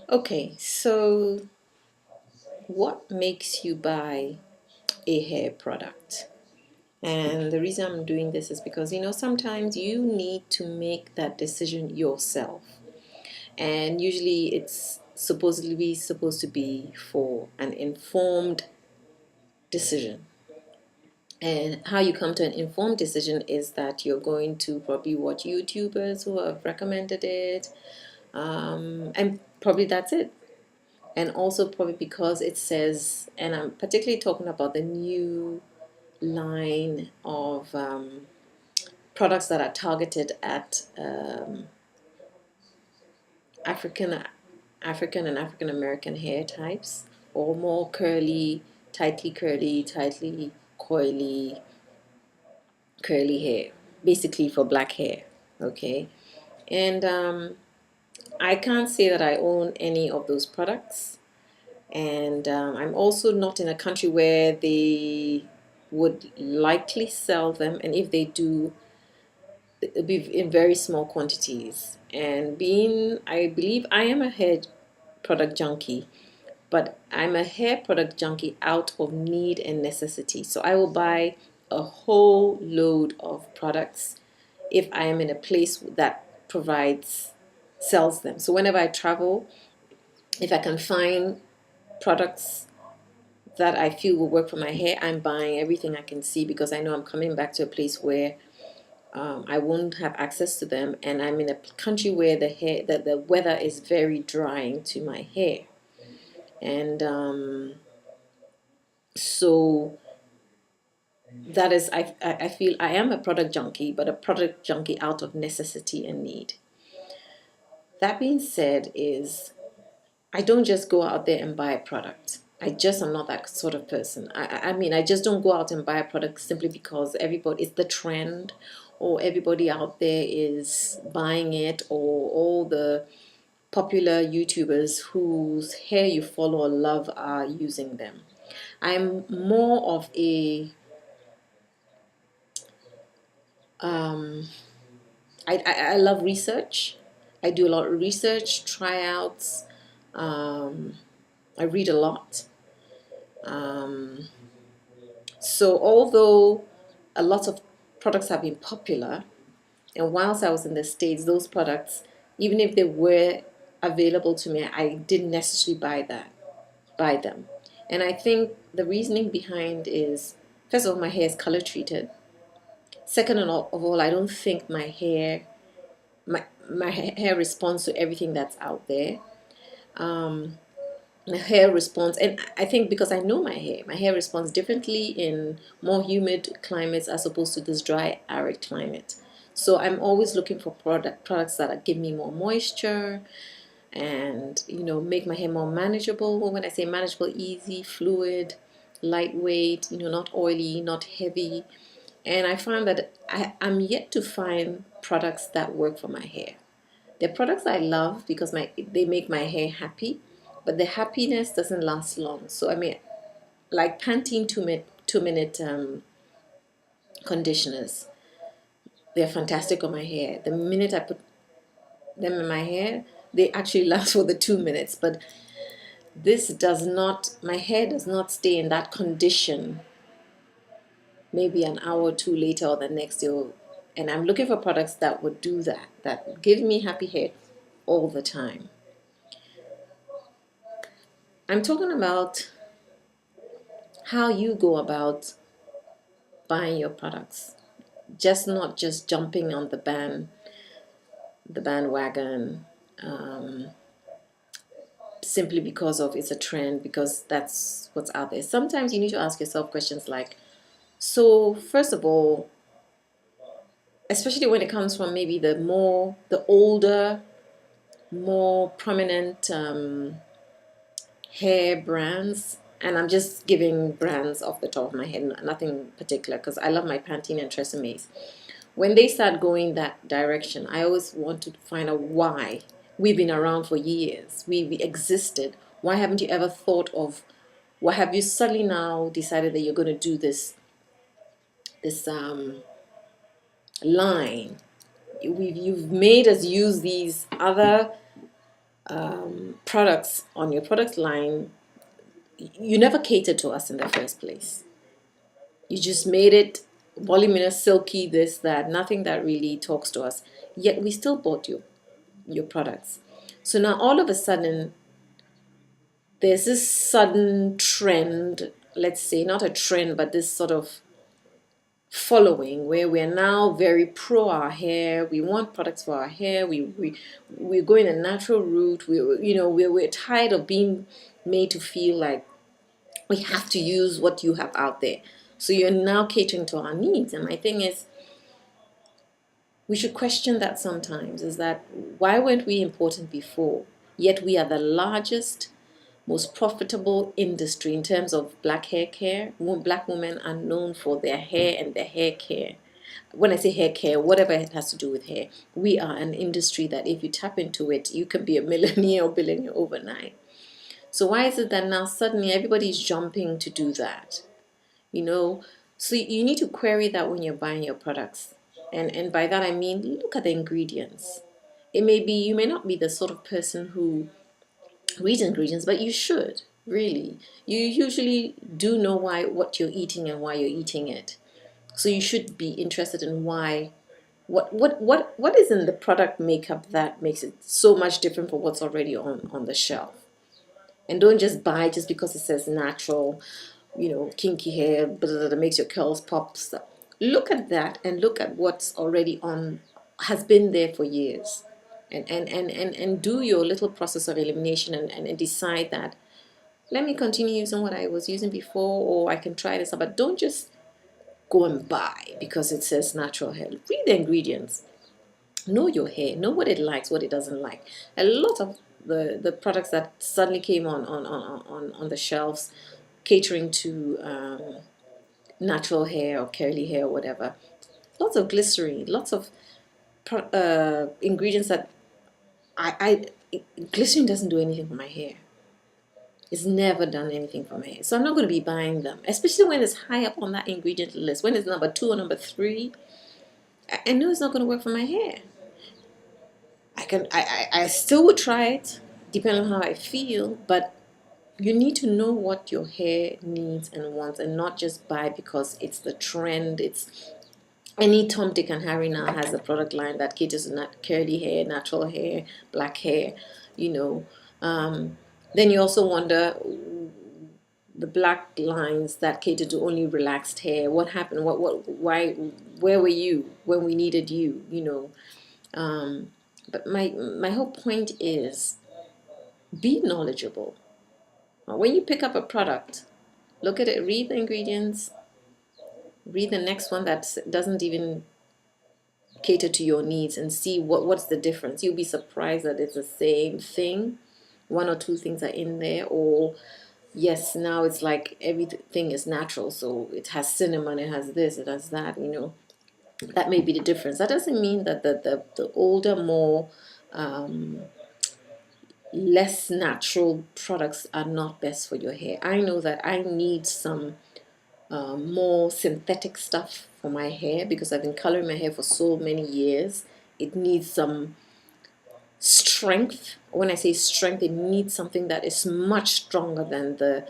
Okay, so what makes you buy a hair product? And the reason I'm doing this is because sometimes you need to make that decision yourself. And usually it's supposed to be for an informed decision. And how you come to an informed decision is that you're going to probably watch YouTubers who have recommended it, and probably that's it. And also probably because it says, and I'm particularly talking about the new line of products that are targeted at African African and African American hair types, or more curly, tightly curly hair, basically for black hair. Okay, and I can't say that I own any of those products, and I'm also not in a country where they would likely sell them, and if they do, it'll be in very small quantities. And being, I believe I am a hair product junkie, but I'm a hair product junkie out of need and necessity. So I will buy a whole load of products if I am in a place that sells them. So whenever I travel, if I can find products that I feel will work for my hair, I'm buying everything I can see because I know I'm coming back to a place where I won't have access to them, and I'm in a country where the weather is very drying to my hair, and so that is I feel I am a product junkie, but a product junkie out of necessity and need. That being said, is I don't just go out there and buy a product. I just am not that sort of person. I mean, I just don't go out and buy a product simply because everybody, it's the trend, or everybody out there is buying it, or all the popular YouTubers whose hair you follow or love are using them. I'm more of a I love research. I do a lot of research, tryouts. I read a lot. So although a lot of products have been popular, and whilst I was in the States, those products, even if they were available to me, I didn't necessarily buy them. And I think the reasoning behind is, first of all, my hair is color treated. Second of all, I don't think my hair responds to everything that's out there. My hair responds, and I think because I know my hair responds differently in more humid climates as opposed to this dry, arid climate. So I'm always looking for products that give me more moisture, and make my hair more manageable. When I say manageable, easy, fluid, lightweight, not oily, not heavy. And I find that I'm yet to find products that work for my hair. They're products I love because they make my hair happy, but the happiness doesn't last long. So I mean, like Pantene 2 minute conditioners, they're fantastic on my hair. The minute I put them in my hair, they actually last for the 2 minutes. But my hair does not stay in that condition maybe an hour or two later or the next day. And I'm looking for products that would do that give me happy hair all the time. I'm talking about how you go about buying your products. Just not just jumping on the bandwagon, simply because of it's a trend, because that's what's out there. Sometimes you need to ask yourself questions like, so first of all, especially when it comes from maybe the older, more prominent hair brands, and I'm just giving brands off the top of my head, nothing particular, because I love my Pantene and Treseme's. When they start going that direction, I always want to find out why. We've been around for years. We existed. Why haven't you ever thought of, why have you suddenly now decided that you're going to do this this line. You've made us use these other products on your product line. You never catered to us in the first place. You just made it voluminous, silky, this, that, nothing that really talks to us. Yet we still bought your products. So now all of a sudden, there's this sudden trend, let's say, not a trend, but this sort of following where we're now very pro our hair. We want products for our hair. We're going a natural route. We're tired of being made to feel like we have to use what you have out there. So you're now catering to our needs. And my thing is, we should question that sometimes, is that why weren't we important before? Yet we are the largest, most profitable industry in terms of black hair care. Black women are known for their hair and their hair care. When I say hair care, whatever it has to do with hair, we are an industry that if you tap into it, you can be a millionaire or billionaire overnight. So why is it that now suddenly everybody's jumping to do that? So you need to query that when you're buying your products. And by that I mean, look at the ingredients. You may not be the sort of person who reads ingredients, but you should, really. You usually do know what you're eating and why you're eating it. So you should be interested in why, what is in the product makeup that makes it so much different from what's already on the shelf. And don't just buy just because it says natural, kinky hair, that makes your curls pop. Stuff. Look at that and look at what's already has been there for years. And do your little process of elimination and decide that, let me continue using what I was using before, or I can try this. But don't just go and buy because it says natural hair. Read the ingredients. Know your hair. Know what it likes, what it doesn't like. A lot of the products that suddenly came on the shelves catering to natural hair or curly hair or whatever. Lots of glycerin, lots of ingredients that glycerin doesn't do anything for my hair. It's never done anything for my hair. So I'm not going to be buying them, especially when it's high up on that ingredient list. When it's number 2 or number 3, I know it's not going to work for my hair. I still would try it, depending on how I feel, but you need to know what your hair needs and wants, and not just buy because it's the trend. It's any Tom, Dick, and Harry now has a product line that caters to curly hair, natural hair, black hair, Then you also wonder the black lines that cater to only relaxed hair. What happened? Why? Where were you when we needed you? But my whole point is, be knowledgeable. When you pick up a product, look at it, read the ingredients, read the next one that doesn't even cater to your needs, and see what's the difference. You'll be surprised that it's the same thing. 1 or 2 things are in there, or yes, now it's like everything is natural, so it has cinnamon, it has this, it has that, That may be the difference. That doesn't mean that the older, more less natural products are not best for your hair. I know that I need some more synthetic stuff for my hair because I've been coloring my hair for so many years. It needs some strength. When I say strength, it needs something that is much stronger than the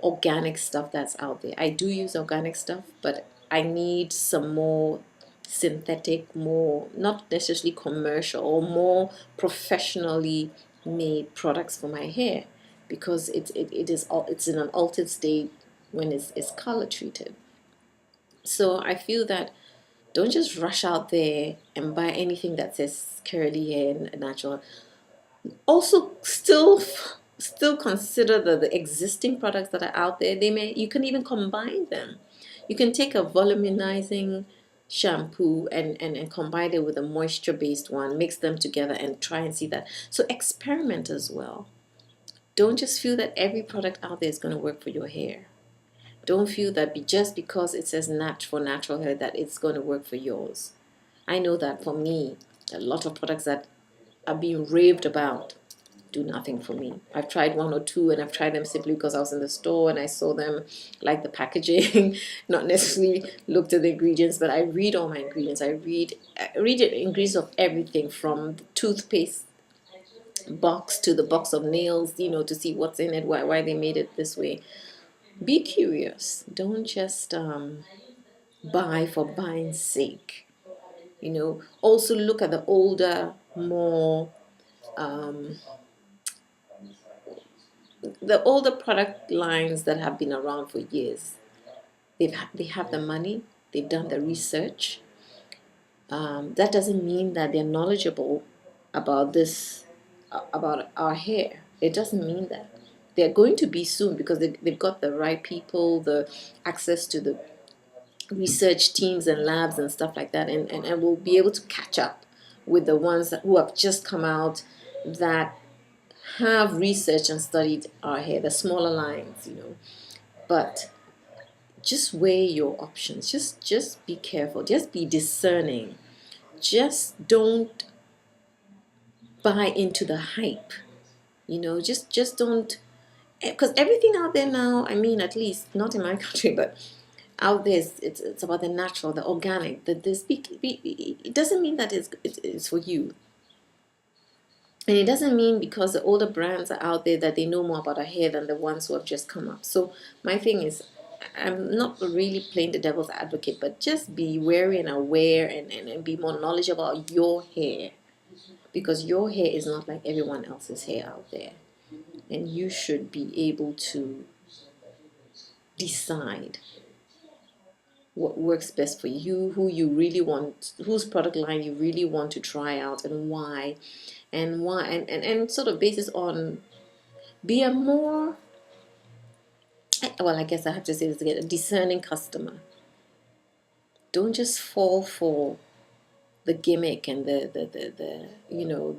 organic stuff that's out there. I do use organic stuff, but I need some more synthetic, more not necessarily commercial, or more professionally made products for my hair, because it's in an altered state when it's color treated. So I feel that don't just rush out there and buy anything that says curly hair and natural. Also, still consider the existing products that are out there. You can even combine them. You can take a volumizing shampoo and combine it with a moisture-based one, mix them together and try and see that. So experiment as well. Don't just feel that every product out there is going to work for your hair. Don't feel that just because it says natural hair that it's going to work for yours. I know that for me, a lot of products that are being raved about do nothing for me. I've tried one or two, and I've tried them simply because I was in the store and I saw them, like the packaging, not necessarily looked at the ingredients, but I read all my ingredients. I read the ingredients of everything from the toothpaste box to the box of nails, to see what's in it, why they made it this way. Be curious. Don't just buy for buying's sake. Also look at the older, more the older product lines that have been around for years. They have the money. They've done the research. That doesn't mean that they're knowledgeable about this, about our hair. It doesn't mean that. They're going to be soon because they've got the right people, the access to the research teams and labs and stuff like that, and we'll be able to catch up with the ones who have just come out that have researched and studied our hair, the smaller lines, But just weigh your options. Just be careful. Just be discerning. Just don't buy into the hype. Just don't, because everything out there now, I mean, at least not in my country, but out there, it's about the natural, the organic. It doesn't mean that it's for you. And it doesn't mean because the older brands are out there that they know more about our hair than the ones who have just come up. So my thing is, I'm not really playing the devil's advocate, but just be wary and aware and be more knowledgeable about your hair. Because your hair is not like everyone else's hair out there. And you should be able to decide what works best for you, who you really want, whose product line you really want to try out, and why, and sort of basis on, be a more, well, I guess I have to say this again, a discerning customer. Don't just fall for the gimmick and the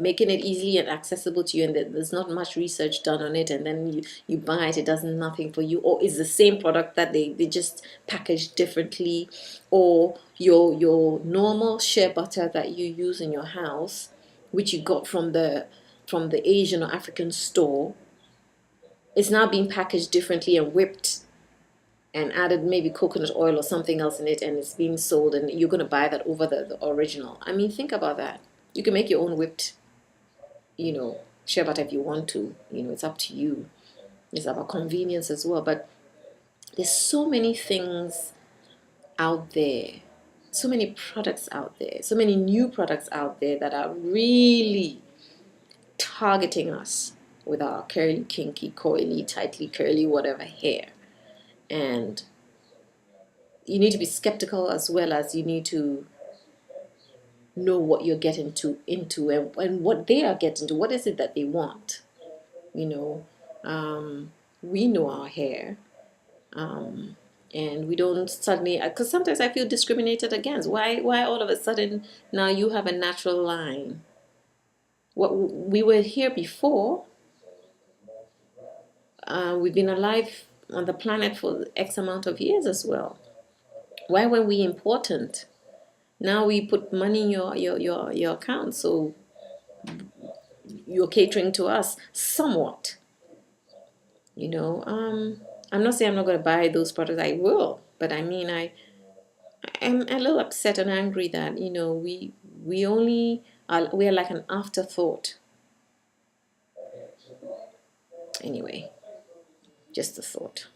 making it easily and accessible to you, and there's not much research done on it, and then you buy it, it does nothing for you, or it's the same product that they just package differently, or your normal shea butter that you use in your house, which you got from the Asian or African store, is now being packaged differently and whipped and added maybe coconut oil or something else in it, and it's being sold, and you're going to buy that over the original. I mean, think about that. You can make your own whipped, shea butter if you want to. It's up to you. It's about convenience as well. But there's so many things out there, so many products out there, so many new products out there that are really targeting us with our curly, kinky, coily, tightly curly, whatever hair. And you need to be skeptical, as well as you need to know what you're getting into and what they are getting to. What is it that they want? We know our hair, and we don't suddenly, because sometimes I feel discriminated against. Why all of a sudden now you have a natural line? What we were here before. We've been alive on the planet for X amount of years as well. Why were we important? Now we put money in your account, so you're catering to us somewhat. I'm not saying I'm not going to buy those products. I will, but I mean, I'm a little upset and angry that we only we are like an afterthought. Anyway, just a thought.